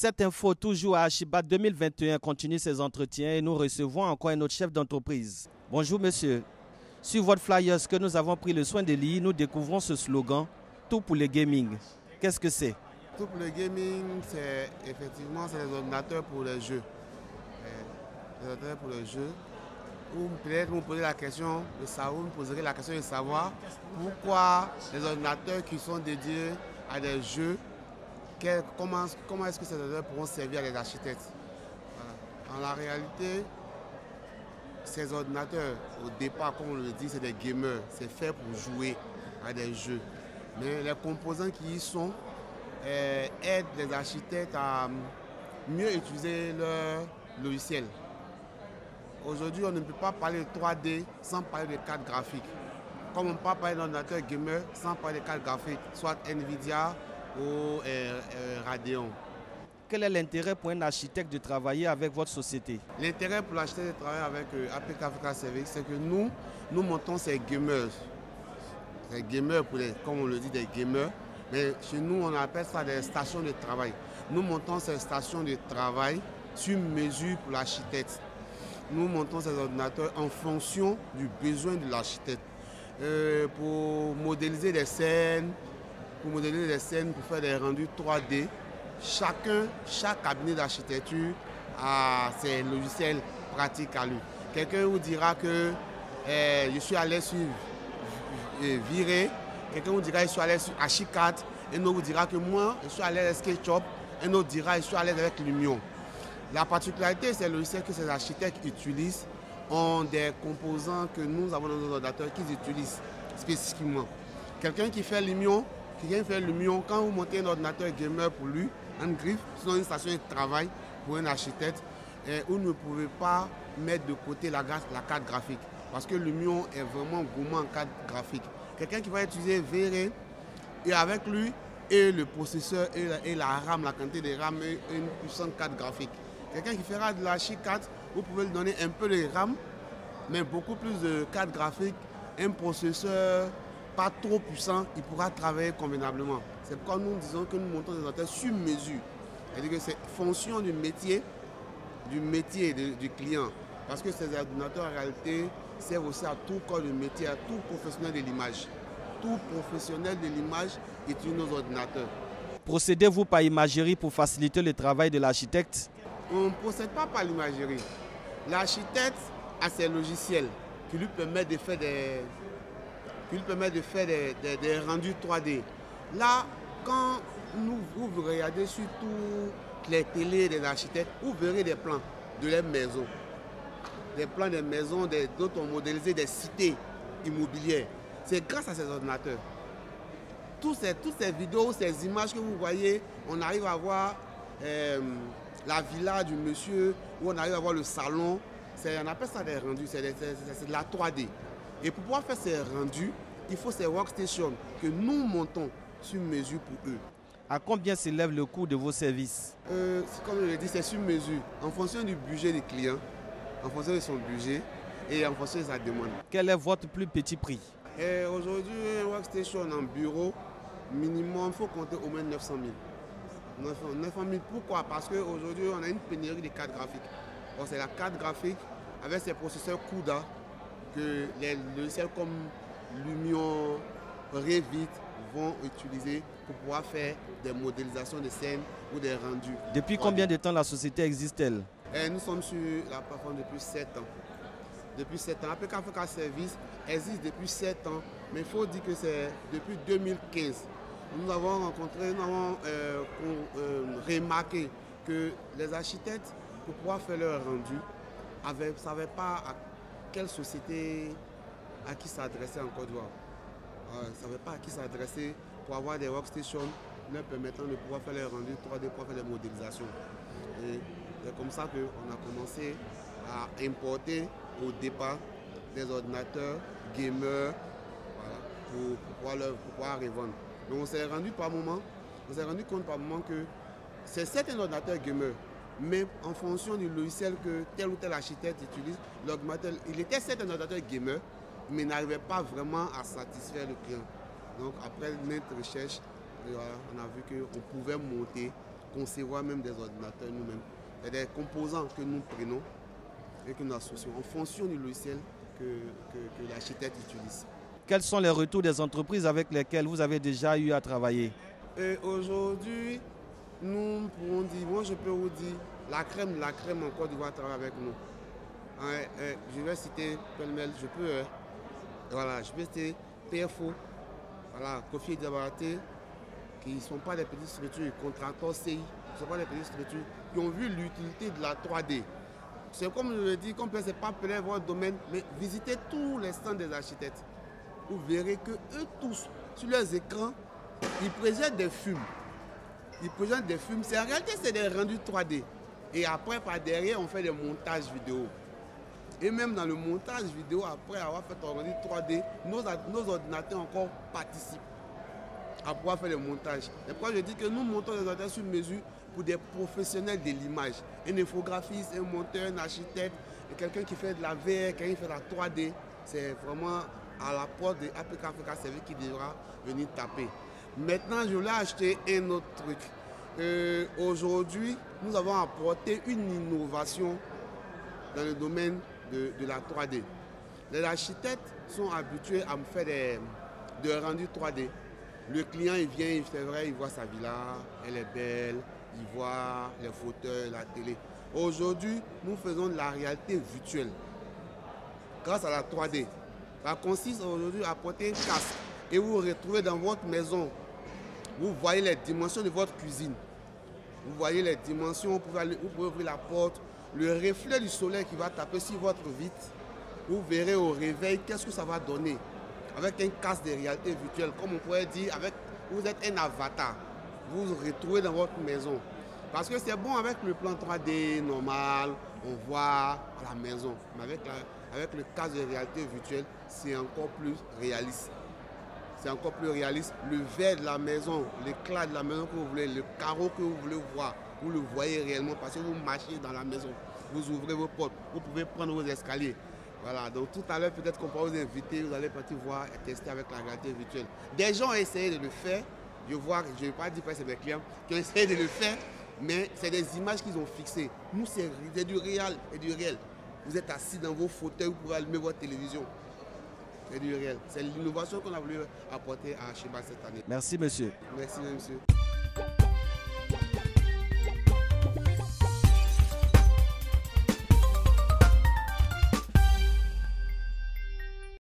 Cette info, toujours à Archibat 2021, continue ses entretiens et nous recevons encore un autre chef d'entreprise. Bonjour monsieur. Sur votre flyer, ce que nous avons pris le soin de lire, nous découvrons ce slogan « Tout pour le gaming ». Qu'est-ce que c'est? Tout pour le gaming, c'est effectivement les ordinateurs pour les jeux. Les ordinateurs pour les jeux. Ou peut-être vous me posez la question de savoir, vous me poserez la question de savoir pourquoi les ordinateurs qui sont dédiés à des jeux, comment est-ce que ces ordinateurs pourront servir à des architectes. Voilà. En la réalité, ces ordinateurs, au départ, comme on le dit, c'est des gamers. C'est fait pour jouer à des jeux. Mais les composants qui y sont aident les architectes à mieux utiliser leur logiciel. Aujourd'hui, on ne peut pas parler de 3D sans parler de cartes graphiques. Comme on ne peut pas parler d'ordinateur gamer sans parler de cartes graphiques, soit Nvidia ou Radeon. Quel est l'intérêt pour un architecte de travailler avec votre société? L'intérêt pour l'architecte de travailler avec APK Africa Services, c'est que nous montons ces gamers. Ces gamers, comme on le dit, des gamers. Mais chez nous, on appelle ça des stations de travail. Nous montons ces stations de travail sur mesure pour l'architecte. Nous montons ces ordinateurs en fonction du besoin de l'architecte. Pour modéliser des scènes, pour faire des rendus 3D, chaque cabinet d'architecture a ses logiciels pratiques à lui. Quelqu'un vous dira que je suis à l'aise sur Viré, quelqu'un vous dira que je suis à l'aise sur Archicad, un autre vous dira que moi je suis à l'aise avec SketchUp, un autre dira que je suis à l'aise avec Lumion. La particularité de ces logiciels que ces architectes utilisent ont des composants que nous avons dans nos ordinateurs qu'ils utilisent spécifiquement. Quelqu'un qui fait Lumion, quand vous montez un ordinateur gamer pour lui, un griffe, sinon une station de travail pour un architecte, vous ne pouvez pas mettre de côté la carte graphique parce que Lumion est vraiment gourmand en carte graphique. Quelqu'un qui va utiliser VRE et avec lui et le processeur et la RAM, la quantité de RAM et une puissante carte graphique. Quelqu'un qui fera de l'Archicad, vous pouvez lui donner un peu de RAM, mais beaucoup plus de carte graphique, un processeur pas trop puissant, il pourra travailler convenablement. C'est pourquoi nous disons que nous montons des ordinateurs sur mesure. C'est-à-dire que c'est fonction du métier du client. Parce que ces ordinateurs en réalité servent aussi à tout corps de métier, à tout professionnel de l'image. Tout professionnel de l'image utilise nos ordinateurs. Procédez-vous par imagerie pour faciliter le travail de l'architecte? On ne procède pas par l'imagerie. L'architecte a ses logiciels qui lui permettent de faire des rendus 3D. Là, quand vous regardez sur toutes les télés des architectes, vous verrez des plans de leurs maisons. Des plans des maisons, d'autres ont modélisé des cités immobilières. C'est grâce à ces ordinateurs. Toutes ces vidéos, ces images que vous voyez, on arrive à voir la villa du monsieur, où on arrive à voir le salon. On appelle ça des rendus, c'est de la 3D. Et pour pouvoir faire ces rendus, il faut ces workstations que nous montons sur mesure pour eux. À combien s'élève le coût de vos services? Comme je l'ai dit, c'est sur mesure, en fonction du budget du client, en fonction de son budget et en fonction de sa demande. Quel est votre plus petit prix? Aujourd'hui, une workstation en bureau, minimum, il faut compter au moins 900 000. 900 000, pourquoi? Parce qu'aujourd'hui, on a une pénurie de cartes graphiques. C'est la carte graphique avec ses processeurs CUDA que les logiciels comme Lumion, Revit vont utiliser pour pouvoir faire des modélisations de scènes ou des rendus. Depuis combien de temps la société existe-t-elle? Nous sommes sur la plateforme depuis 7 ans. Depuis 7 ans. APK Africa Services existe depuis 7 ans, mais il faut dire que c'est depuis 2015. Nous avons remarqué que les architectes, pour pouvoir faire leur rendu, ne savaient pas à quelle société à qui s'adresser en Côte d'Ivoire. Ils ne savaient pas à qui s'adresser pour avoir des workstations leur permettant de pouvoir faire les rendus 3D, pour faire des modélisations. Et c'est comme ça qu'on a commencé à importer au départ des ordinateurs gamers, voilà, pour pouvoir revendre. Donc on s'est rendu compte par moment que c'est certes un ordinateur gamer, mais en fonction du logiciel que tel ou tel architecte utilise, l'augmentateur, il était certes un ordinateur gamer, mais n'arrivait pas vraiment à satisfaire le client. Donc après notre recherche, on a vu qu'on pouvait monter concevoir même des ordinateurs nous-mêmes. C'est des composants que nous prenons et que nous associons en fonction du logiciel que l'architecte utilise. Quels sont les retours des entreprises avec lesquelles vous avez déjà eu à travailler? Aujourd'hui, nous pourrons dire, moi je peux vous dire, la crème en Côte d'Ivoire travaille avec nous. Je vais citer pêle-mêle, je peux citer PFO, voilà, Kofi Diabaté, qui ne sont pas des petites structures, Contractors CI, qui ne sont pas des petites structures, qui ont vu l'utilité de la 3D. C'est comme je le dis, comme ce n'est pas peut-être votre domaine, mais visitez tous les stands des architectes. Vous verrez que eux tous, sur leurs écrans, ils présentent des films. En réalité, c'est des rendus 3D. Et après, par derrière, on fait des montages vidéo. Et même dans le montage vidéo, après avoir fait un rendu 3D, nos ordinateurs encore participent à pouvoir faire le montage. C'est pourquoi je dis que nous montons des ordinateurs sur mesure pour des professionnels de l'image. Un infographiste, un monteur, un architecte, et quelqu'un qui fait de la VR, quelqu'un qui fait de la 3D. C'est vraiment à la porte de APK Africa Services qui devra venir taper. Maintenant, je voulais acheter un autre truc. Aujourd'hui, nous avons apporté une innovation dans le domaine de la 3D. Les architectes sont habitués à me faire des rendus 3D. Le client, il vient, c'est vrai, il voit sa villa, elle est belle, il voit les fauteuils, la télé. Aujourd'hui, nous faisons de la réalité virtuelle grâce à la 3D. Ça consiste aujourd'hui à porter un casque et vous vous retrouvez dans votre maison. Vous voyez les dimensions de votre cuisine. Vous voyez les dimensions, vous pouvez ouvrir la porte. Le reflet du soleil qui va taper sur votre vitre, vous verrez au réveil qu'est-ce que ça va donner. Avec un casque de réalité virtuelle, comme on pourrait dire, vous êtes un avatar. Vous vous retrouvez dans votre maison. Parce que c'est bon avec le plan 3D normal, on voit à la maison. Mais avec le casque de réalité virtuelle, c'est encore plus réaliste. C'est encore plus réaliste. Le verre de la maison, l'éclat de la maison que vous voulez, le carreau que vous voulez voir, vous le voyez réellement parce que vous marchez dans la maison. Vous ouvrez vos portes, vous pouvez prendre vos escaliers. Voilà, donc tout à l'heure, peut-être qu'on va vous inviter, vous allez partir voir et tester avec la réalité virtuelle. Des gens ont essayé de le faire. Je ne vais pas dire que c'est mes clients qui ont essayé de le faire, mais c'est des images qu'ils ont fixées. Nous, c'est du réel et du réel. Vous êtes assis dans vos fauteuils, vous pouvez allumer votre télévision. C'est du réel. C'est l'innovation qu'on a voulu apporter à Sheba cette année. Merci, monsieur. Merci, monsieur.